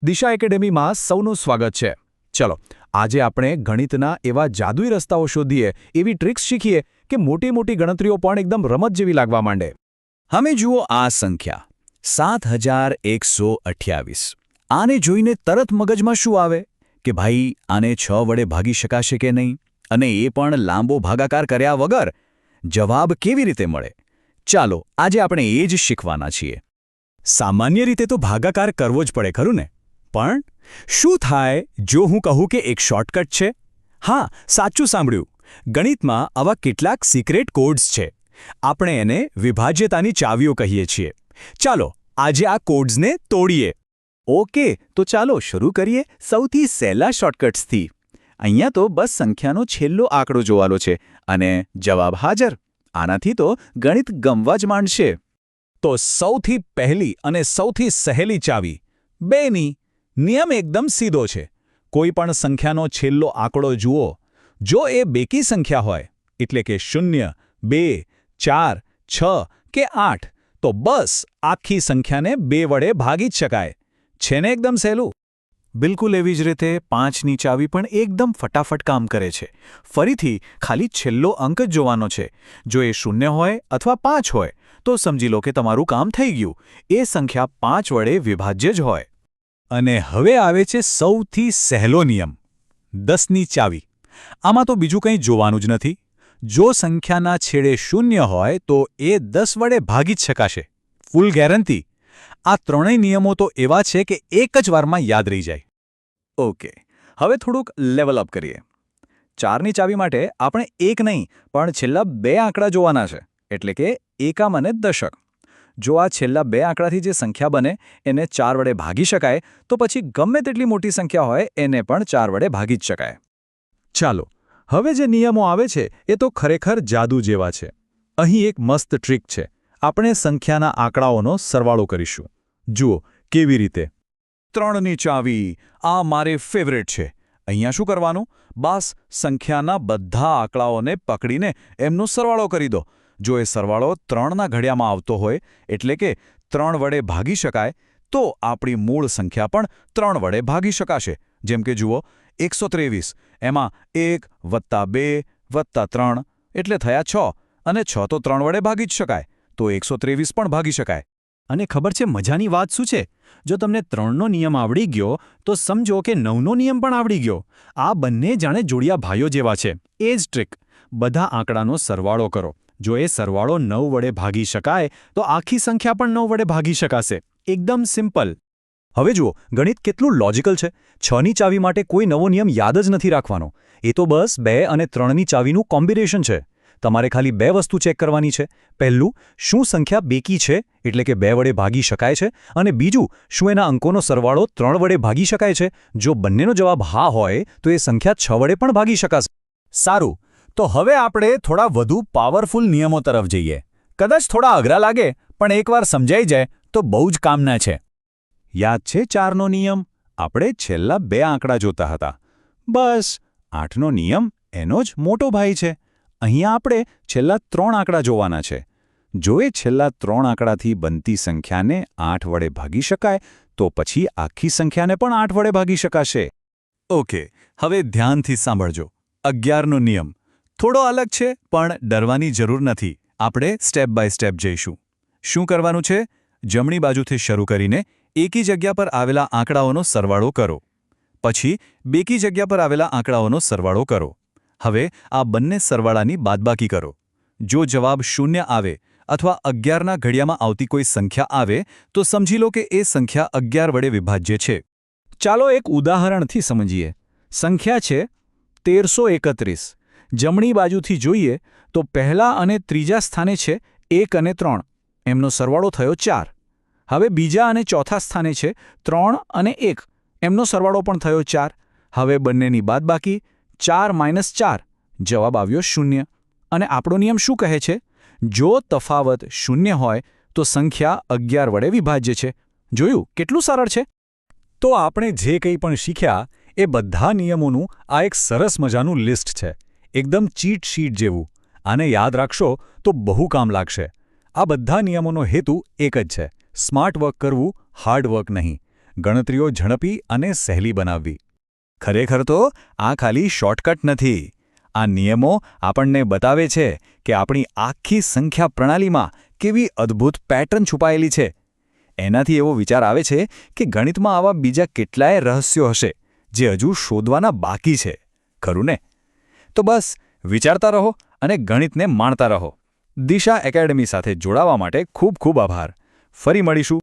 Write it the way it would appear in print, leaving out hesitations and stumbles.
દિશા એકેડેમીમાં સૌનું સ્વાગત છે. ચલો આજે આપણે ગણિતના એવા જાદુઈ રસ્તાઓ શોધીએ, એવી ટ્રિક્સ શીખીએ કે મોટી મોટી ગણતરીઓ પણ એકદમ રમત જેવી લાગવા માંડે. હવે જુઓ આ સંખ્યા 7128. આને જોઈને તરત મગજમાં શું આવે કે ભાઈ આને 6 વડે ભાગી શકાશે કે નહીં, અને એ પણ લાંબો ભાગાકાર કર્યા વગર. જવાબ કેવી રીતે મળે? ચાલો આજે આપણે એ જ શીખવાના છીએ. સામાન્ય રીતે તો ભાગાકાર કરવો જ પડે ખરું ને, પણ શું થાય જો હું કહું કે એક શોર્ટકટ છે? હા, સાચું સાંભળ્યું. ગણિતમાં આવા કેટલાક સિક્રેટ કોડ્સ છે. આપણે એને વિભાજ્યતાની ચાવીઓ કહીએ છીએ. ચાલો આજે આ કોડ્સને તોડીએ. ઓકે, તો ચાલો શરૂ કરીએ સૌથી સહેલા શોર્ટકટ્સથી. અહીંયા તો બસ સંખ્યાનો છેલ્લો આંકડો જોવાનો છે અને જવાબ હાજર. આનાથી તો ગણિત ગમવા જ માંડશે. તો સૌથી પહેલી અને સૌથી સહેલી ચાવી 2ની. નિયમ એકદમ સીધો છે. કોઈ પણ સંખ્યાનો છેલ્લો આંકડો જુઓ, જો એ બેકી સંખ્યા હોય, એટલે કે 0, 2, 4, 6 કે 8, તો બસ આખી સંખ્યાને 2 વડે ભાગી જ શકાય. છે ને એકદમ સહેલું? બિલકુલ એવી જ રીતે 5ની ચાવી પણ એકદમ ફટાફટ કામ કરે છે. ફરીથી ખાલી છેલ્લો અંક જ જોવાનો છે. જો એ 0 હોય અથવા 5 હોય તો સમજી લો કે તમારું કામ થઈ ગયું. એ સંખ્યા 5 વડે વિભાજ્ય જ હોય. અને હવે આવે છે સૌથી સહેલો નિયમ, 10ની ચાવી. આમાં તો બીજું કંઈ જોવાનું જ નથી. જો સંખ્યાના છેડે 0 હોય તો એ 10 વડે ભાગી જ શકાશે. Full guarantee. આ ત્રણેય નિયમો તો એવા છે કે એક જ વારમાં યાદ રહી જાય. ઓકે, હવે થોડુંક લેવલ અપ કરીએ. 4ની ચાવી માટે આપણે એક નહીં પણ છેલ્લા 2 આંકડા જોવાના છે, એટલે કે એકમ અને દશક. જો આ છેલ્લા 2 આંકડાથી જે સંખ્યા બને એને 4 વડે ભાગી શકાય, તો પછી ગમે તેટલી મોટી સંખ્યા હોય એને પણ 4 વડે ભાગી જ શકાય. ચાલો હવે જે નિયમો આવે છે એ તો ખરેખર જાદુ જેવા છે. અહીં એક મસ્ત ટ્રીક છે. આપણે સંખ્યાના આંકડાઓનો સરવાળો કરીશું. જુઓ કેવી રીતે. 3ની ચાવી, આ મારે ફેવરેટ છે. અહીંયા શું કરવાનું? બસ સંખ્યાના બધા આંકડાઓને પકડીને એમનો સરવાળો કરી દો. જો એ સરવાળો 3ના ઘડિયામાં આવતો હોય, એટલે કે 3 વડે ભાગી શકાય, તો આપણી મૂળ સંખ્યા પણ 3 વડે ભાગી શકાશે. જેમ કે જુઓ 123, એમાં 1 + 2 + 3 એટલે થયા 6, અને 6 તો 3 વડે ભાગી જ શકાય, તો 123 પણ ભાગી શકાય. અને ખબર છે મજાની વાત શું છે? જો તમને 3નો નિયમ આવડી ગયો તો સમજો કે 9નો નિયમ પણ આવડી ગયો. આ બંને જાણે જોડિયા ભાઈઓ જેવા છે. એ જ ટ્રીક. બધા આંકડાનો સરવાળો કરો. જો એ સરવાળો 9 વડે ભાગી શકાય તો આખી સંખ્યા પણ 9 વડે ભાગી શકાશે. એકદમ સિમ્પલ. હવે જુઓ ગણિત કેટલું લોજિકલ છે. 6ની ચાવી માટે કોઈ નવો નિયમ યાદ જ નથી રાખવાનો. એ તો બસ 2 અને 3ની ચાવીનું કોમ્બિનેશન છે. તમારે ખાલી 2 વસ્તુ ચેક કરવાની છે. પહેલું, શું સંખ્યા બેકી છે, એટલે કે 2 વડે ભાગી શકાય છે, અને બીજું, શું એના અંકોનો સરવાળો 3 વડે ભાગી શકાય છે. જો બંનેનો જવાબ હા હોય તો એ સંખ્યા 6 વડે પણ ભાગી શકાશે. સારું, તો હવે આપણે થોડા વધુ પાવરફુલ નિયમો તરફ જઈએ. કદાચ થોડા અઘરા લાગે, પણ એકવાર સમજાઈ જાય તો બહુ જ કામના છે. યાદ છે 4નો નિયમ? આપણે છેલ્લા 2 આંકડા જોતા હતા. બસ 8નો નિયમ એનો જ મોટો ભાઈ છે. અહીંયા આપણે છેલ્લા 3 આંકડા જોવાના છે. જો એ છેલ્લા 3 આંકડાથી બનતી સંખ્યાને 8 વડે ભાગી શકાય, તો પછી આખી સંખ્યાને પણ 8 વડે ભાગી શકાશે. ઓકે, હવે ધ્યાનથી સાંભળજો. 11નો નિયમ થોડો અલગ છે, પણ ડરવાની જરૂર નથી. આપણે સ્ટેપ બાય સ્ટેપ જઈશું. શું કરવાનું છે? જમણી બાજુથી શરૂ કરીને એકી જગ્યા પર આવેલા આંકડાઓનો સરવાળો કરો. પછી બેકી જગ્યા પર આવેલા આંકડાઓનો સરવાળો કરો. હવે આ બંને સરવાળાની બાદબાકી કરો. જો જવાબ 0 આવે અથવા 11ના ઘડિયામાં આવતી કોઈ સંખ્યા આવે તો સમજી લો કે એ સંખ્યા 11 વડે વિભાજ્ય છે. ચાલો એક ઉદાહરણથી સમજીએ. સંખ્યા છે 1331. જમણી બાજુથી જોઈએ તો પહેલા અને ત્રીજા સ્થાને છે 1 અને 3. એમનો સરવાળો થયો 4. હવે બીજા અને ચોથા સ્થાને છે 3 અને 1. એમનો સરવાળો પણ થયો 4. હવે બંનેની બાદબાકી 4 - 4. જવાબ આવ્યો 0. અને આપણો નિયમ શું કહે છે? જો તફાવત 0 હોય તો સંખ્યા 11 વડે વિભાજ્ય છે. જોયું કેટલું સરળ છે? તો આપણે જે કંઈ પણ શીખ્યા એ બધા નિયમોનું આ એક સરસ મજાનું લિસ્ટ છે. એકદમ ચીટ શીટ જેવું. આને યાદ રાખશો તો બહુ કામ લાગશે. આ બધા નિયમોનો હેતુ એક જ છે: સ્માર્ટ વર્ક કરવું, હાર્ડ વર્ક નહીં. ગણતરીઓ ઝડપી અને સહેલી બનાવવી. ખરેખર તો આ ખાલી શોર્ટકટ નથી. આ નિયમો આપણને બતાવે છે કે આપણી આખી સંખ્યા પ્રણાલીમાં કેવી અદ્ભુત પેટર્ન છુપાયેલી છે. એનાથી એવો વિચાર આવે છે કે ગણિતમાં આવા બીજા કેટલાય રહસ્યો હશે જે હજુ શોધવાના બાકી છે. ખરું ને? તો બસ વિચારતા રહો અને ગણિતને માણતા રહો. દિશા એકેડમી સાથે જોડાવા માટે ખૂબ ખૂબ આભાર. ફરી મળીશું.